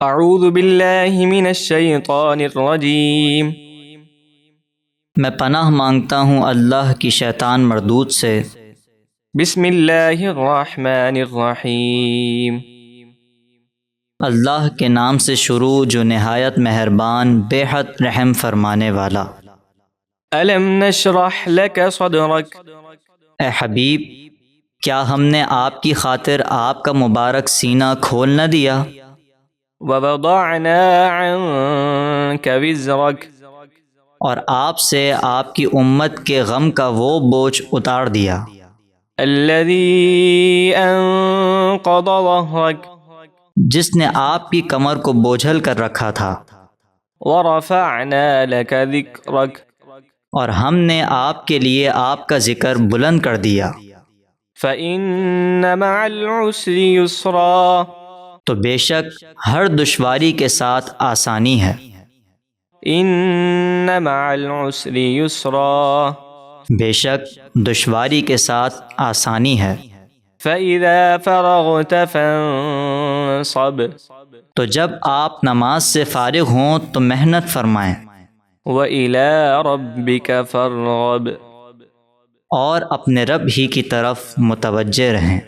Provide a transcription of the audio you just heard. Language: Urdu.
اعوذ باللہ من الشیطان الرجیم میں پناہ مانگتا ہوں اللہ کی شیطان مردود سے۔ بسم اللہ الرحمن الرحیم اللہ کے نام سے شروع جو نہایت مہربان بے حد رحم فرمانے والا۔ الم نشرح لک صدرک، اے حبیب، کیا ہم نے آپ کی خاطر آپ کا مبارک سینہ کھول نہ دیا؟ ووضعنا عنک وزرک، اور آپ سے آپ کی امت کے غم کا وہ بوجھ اتار دیا۔ الذی انقض ظہرک، جس نے آپ کی کمر کو بوجھل کر رکھا تھا۔ ورفعنا لک ذکرک، اور ہم نے آپ کے لیے آپ کا ذکر بلند کر دیا۔ فإن مع العسر یسرا، تو بے شک ہر دشواری کے ساتھ آسانی ہے۔ ان مع العسر یسرا، بے شک دشواری کے ساتھ آسانی ہے۔ فإذا فرغت فانصب، تو جب آپ نماز سے فارغ ہوں تو محنت فرمائیں، وإلى ربك فارغب، اور اپنے رب ہی کی طرف متوجہ رہیں۔